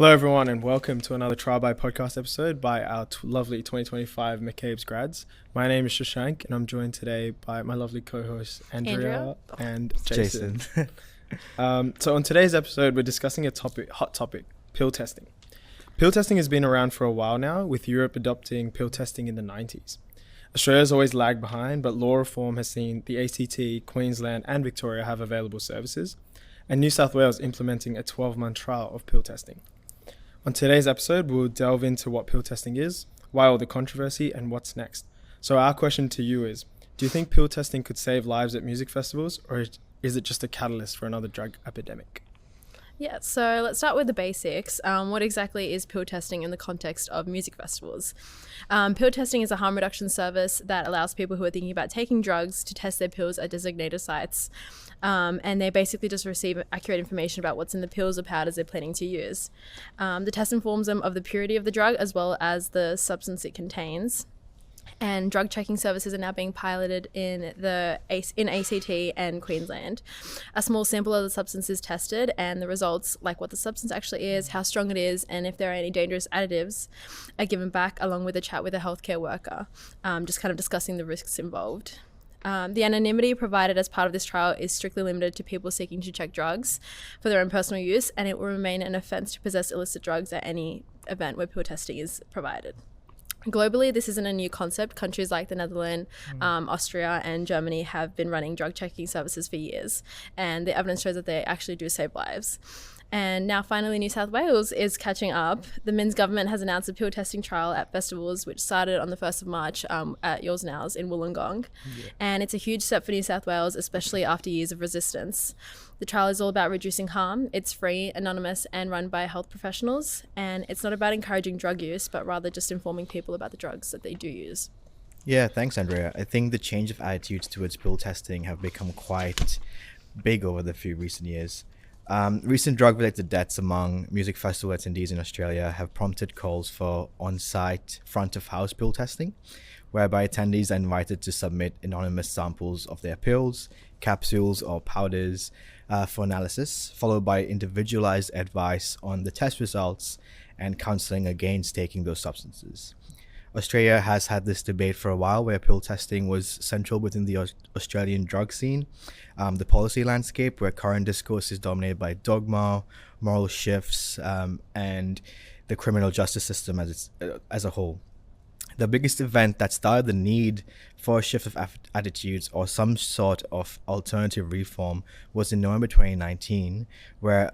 Hello, everyone, and welcome to another Trial by Podcast episode by our lovely 2025 McCabe's grads. My name is Shashank, and I'm joined today by my lovely co-hosts Andrea and Jason. So on today's episode, we're discussing a hot topic, pill testing. Pill testing has been around for a while now, with Europe adopting pill testing in the 90s. Australia's always lagged behind, but law reform has seen the ACT, Queensland, and Victoria have available services, and New South Wales implementing a 12-month trial of pill testing. On today's episode, we'll delve into what pill testing is, why all the controversy, and what's next. So our question to you is, do you think pill testing could save lives at music festivals, or is it just a catalyst for another drug epidemic? Yeah, so let's start with the basics. What exactly is pill testing in the context of music festivals? Pill testing is a harm reduction service that allows people who are thinking about taking drugs to test their pills at designated sites. And they basically just receive accurate information about what's in the pills or powders they're planning to use. The test informs them of the purity of the drug as well as the substance it contains. And drug checking services are now being piloted in ACT and Queensland. A small sample of the substance is tested, and the results, like what the substance actually is, how strong it is, and if there are any dangerous additives, are given back along with a chat with a healthcare worker, just kind of discussing the risks involved. The anonymity provided as part of this trial is strictly limited to people seeking to check drugs for their own personal use, and it will remain an offence to possess illicit drugs at any event where pill testing is provided. Globally, this isn't a new concept. Countries like the Netherlands, Austria, and Germany have been running drug checking services for years, and the evidence shows that they actually do save lives. And now finally New South Wales is catching up. The Minns government has announced a pill testing trial at festivals, which started on the 1st of March at Yours Nows in Wollongong. Yeah. And it's a huge step for New South Wales, especially after years of resistance. The trial is all about reducing harm. It's free, anonymous, and run by health professionals. And it's not about encouraging drug use, but rather just informing people about the drugs that they do use. Yeah, thanks, Andrea. I think the change of attitudes towards pill testing have become quite big over the few recent years. Recent drug-related deaths among music festival attendees in Australia have prompted calls for on-site front-of-house pill testing, whereby attendees are invited to submit anonymous samples of their pills, capsules, or powders for analysis, followed by individualized advice on the test results and counseling against taking those substances. Australia has had this debate for a while where pill testing was central within the Australian drug scene. The policy landscape where current discourse is dominated by dogma, moral shifts, and the criminal justice system as a whole. The biggest event that started the need for a shift of attitudes or some sort of alternative reform was in November 2019, where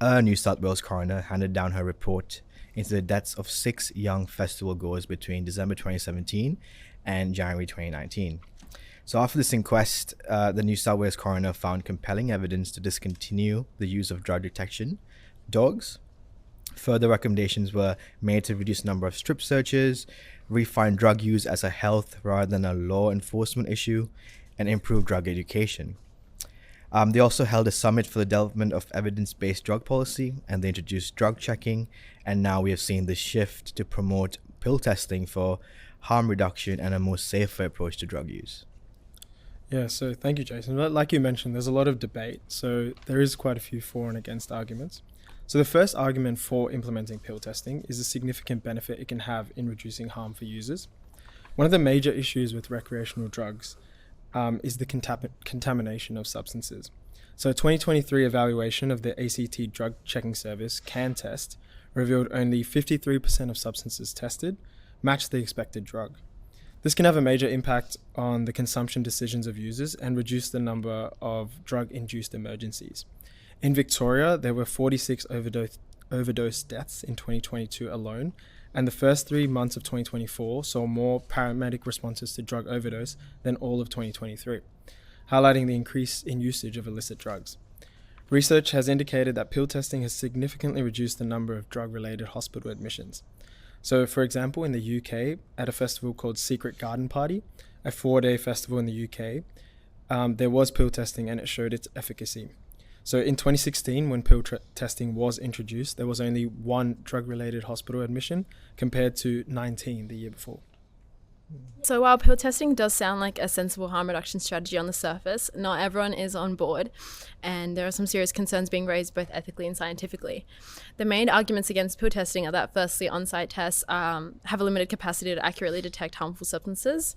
a New South Wales coroner handed down her report into the deaths of 6 young festival goers between December 2017 and January 2019. So after this inquest, the New South Wales coroner found compelling evidence to discontinue the use of drug detection dogs. Further recommendations were made to reduce the number of strip searches, refine drug use as a health rather than a law enforcement issue, and improve drug education. They also held a summit for the development of evidence-based drug policy, and they introduced drug checking, and now we have seen the shift to promote pill testing for harm reduction and a more safer approach to drug use. Yeah, so thank you, Jason. Like you mentioned, there's a lot of debate, so there is quite a few for and against arguments. So the first argument for implementing pill testing is the significant benefit it can have in reducing harm for users. One of the major issues with recreational drugs is the contamination of substances. So a 2023 evaluation of the ACT drug checking service, CanTest, revealed only 53% of substances tested matched the expected drug. This can have a major impact on the consumption decisions of users and reduce the number of drug-induced emergencies. In Victoria, there were 46 overdose deaths in 2022 alone, and the first 3 months of 2024 saw more paramedic responses to drug overdose than all of 2023, highlighting the increase in usage of illicit drugs. Research has indicated that pill testing has significantly reduced the number of drug-related hospital admissions. So, for example, in the UK, at a festival called Secret Garden Party, a 4-day festival in the UK, there was pill testing and it showed its efficacy. So in 2016, when pill testing was introduced, there was only 1 drug-related hospital admission compared to 19 the year before. So while pill testing does sound like a sensible harm reduction strategy on the surface, not everyone is on board, and there are some serious concerns being raised both ethically and scientifically. The main arguments against pill testing are that firstly, on-site tests have a limited capacity to accurately detect harmful substances,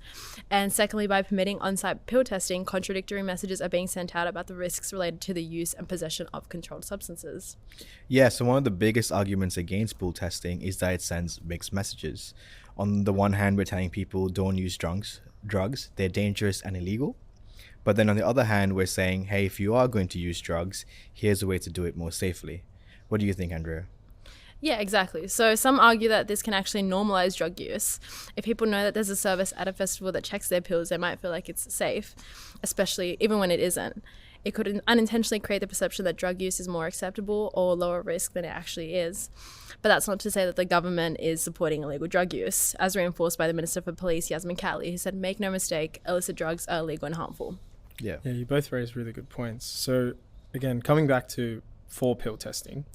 and secondly, by permitting on-site pill testing, contradictory messages are being sent out about the risks related to the use and possession of controlled substances. Yeah, so one of the biggest arguments against pill testing is that it sends mixed messages. On the one hand, we're telling people don't use drugs, they're dangerous and illegal. But then on the other hand, we're saying, hey, if you are going to use drugs, here's a way to do it more safely. What do you think, Andrea? Yeah, exactly. So some argue that this can actually normalize drug use. If people know that there's a service at a festival that checks their pills, they might feel like it's safe, especially even when it isn't. It could unintentionally create the perception that drug use is more acceptable or lower risk than it actually is. But that's not to say that the government is supporting illegal drug use, as reinforced by the Minister for Police, Yasmin Catley, who said, make no mistake, illicit drugs are illegal and harmful. Yeah. Yeah, you both raised really good points. So again, coming back to for pill testing,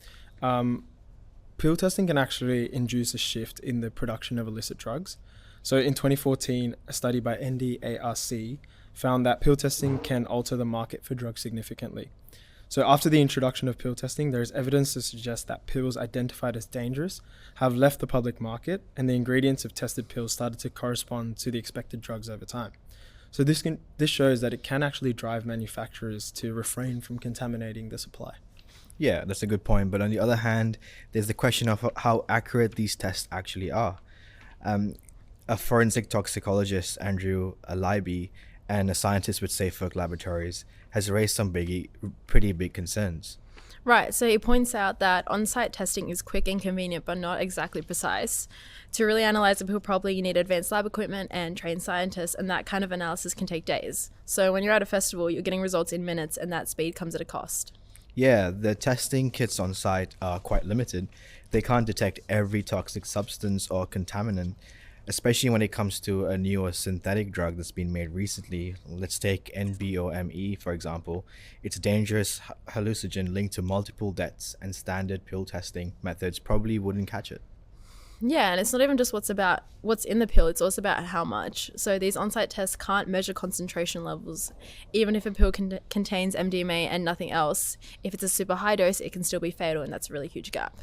pill testing can actually induce a shift in the production of illicit drugs. So in 2014, a study by NDARC found that pill testing can alter the market for drugs significantly. So after the introduction of pill testing, there is evidence to suggest that pills identified as dangerous have left the public market, and the ingredients of tested pills started to correspond to the expected drugs over time. So this shows that it can actually drive manufacturers to refrain from contaminating the supply. Yeah, that's a good point. But on the other hand, there's the question of how accurate these tests actually are. A forensic toxicologist, Andrew Leiby, and a scientist with SafeWork Laboratories has raised some pretty big concerns. Right, so he points out that on-site testing is quick and convenient, but not exactly precise. To really analyze a pill properly, you need advanced lab equipment and trained scientists, and that kind of analysis can take days. So when you're at a festival, you're getting results in minutes, and that speed comes at a cost. Yeah, the testing kits on site are quite limited. They can't detect every toxic substance or contaminant, especially when it comes to a new or synthetic drug that's been made recently. Let's take NBOME, for example. It's a dangerous hallucinogen linked to multiple deaths, and standard pill testing methods probably wouldn't catch it. Yeah, and it's not even just what's in the pill, it's also about how much. So these on-site tests can't measure concentration levels. Even if a pill contains MDMA and nothing else, if it's a super high dose, it can still be fatal, and that's a really huge gap.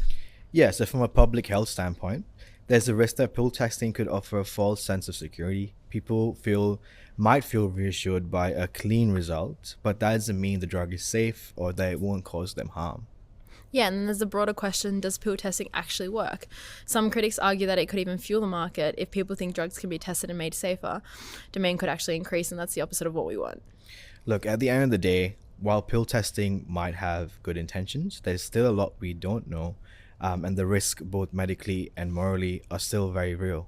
Yeah, so from a public health standpoint, there's a risk that pill testing could offer a false sense of security. People might feel reassured by a clean result, but that doesn't mean the drug is safe or that it won't cause them harm. Yeah, and then there's a broader question, does pill testing actually work? Some critics argue that it could even fuel the market. If people think drugs can be tested and made safer, demand could actually increase, and that's the opposite of what we want. Look, at the end of the day, while pill testing might have good intentions, there's still a lot we don't know, and the risk both medically and morally are still very real.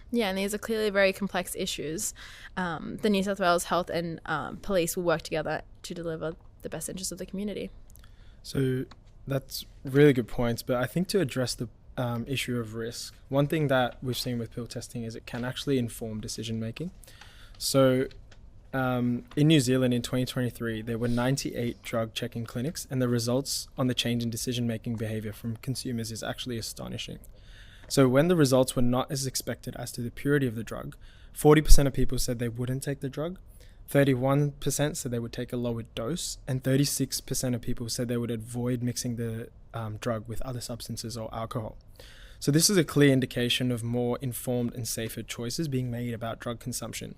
Yeah, and these are clearly very complex issues. The New South Wales Health and Police will work together to deliver the best interests of the community. So that's really good points, but I think to address the issue of risk, one thing that we've seen with pill testing is it can actually inform decision making. So in New Zealand in 2023, there were 98 drug checking clinics, and the results on the change in decision making behaviour from consumers is actually astonishing. So when the results were not as expected as to the purity of the drug, 40% of people said they wouldn't take the drug, 31% said they would take a lower dose, and 36% of people said they would avoid mixing the drug with other substances or alcohol. So this is a clear indication of more informed and safer choices being made about drug consumption.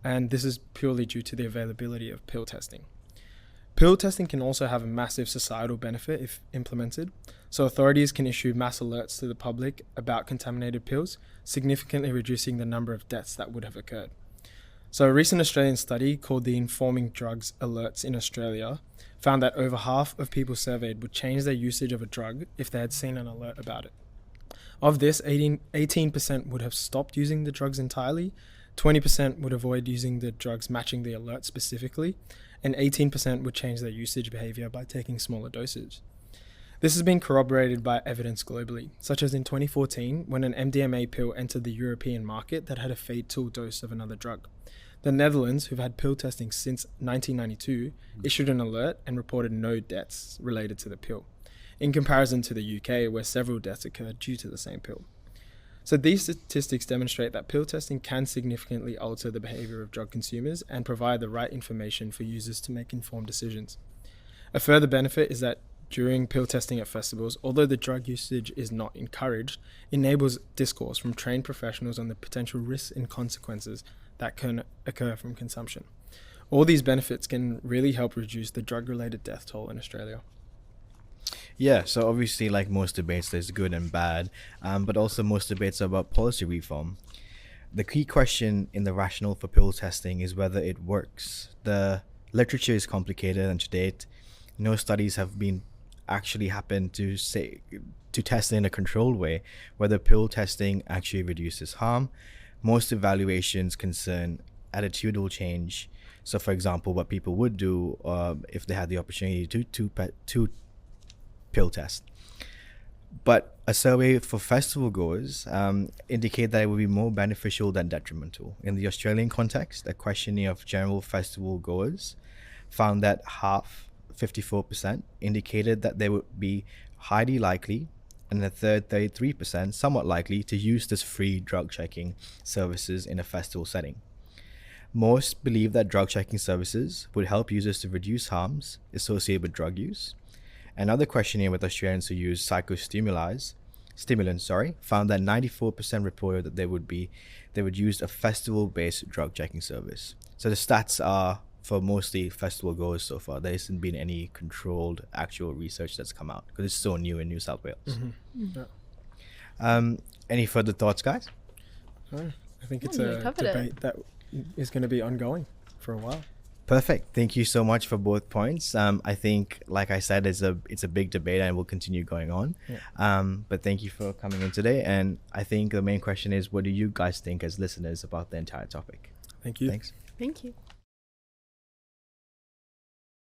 And this is purely due to the availability of pill testing. Pill testing can also have a massive societal benefit if implemented. So authorities can issue mass alerts to the public about contaminated pills, significantly reducing the number of deaths that would have occurred. So a recent Australian study called the Informing Drugs Alerts in Australia found that over half of people surveyed would change their usage of a drug if they had seen an alert about it. Of this, 18% would have stopped using the drugs entirely, 20% would avoid using the drugs matching the alert specifically, and 18% would change their usage behavior by taking smaller doses. This has been corroborated by evidence globally, such as in 2014 when an MDMA pill entered the European market that had a fatal dose of another drug. The Netherlands, who've had pill testing since 1992, issued an alert and reported no deaths related to the pill, in comparison to the UK, where several deaths occurred due to the same pill. So these statistics demonstrate that pill testing can significantly alter the behavior of drug consumers and provide the right information for users to make informed decisions. A further benefit is that during pill testing at festivals, although the drug usage is not encouraged, enables discourse from trained professionals on the potential risks and consequences that can occur from consumption. All these benefits can really help reduce the drug-related death toll in Australia. Yeah, so obviously, like most debates, there's good and bad, but also most debates are about policy reform. The key question in the rationale for pill testing is whether it works. The literature is complicated, and to date, no studies have been actually happened to test in a controlled way whether pill testing actually reduces harm. Most evaluations concern attitudinal change. So, for example, what people would do if they had the opportunity to pill test. But a survey for festival goers indicate that it would be more beneficial than detrimental. In the Australian context, a questionnaire of general festival goers found that half, 54%, indicated that they would be highly likely, and a third, 33%, somewhat likely to use this free drug checking services in a festival setting. Most believe that drug checking services would help users to reduce harms associated with drug use. Another questionnaire with Australians who use stimulants, found that 94% reported that they would use a festival-based drug checking service. So the stats are for mostly festival goers so far. There hasn't been any controlled actual research that's come out because it's so new in New South Wales. Mm-hmm. Yeah. Any further thoughts, guys? I think it's a debate that is going to be ongoing for a while. Perfect. Thank you so much for both points. I think, like I said, it's a big debate and will continue going on. Yeah. But thank you for coming in today. And I think the main question is, what do you guys think as listeners about the entire topic? Thank you. Thanks. Thank you.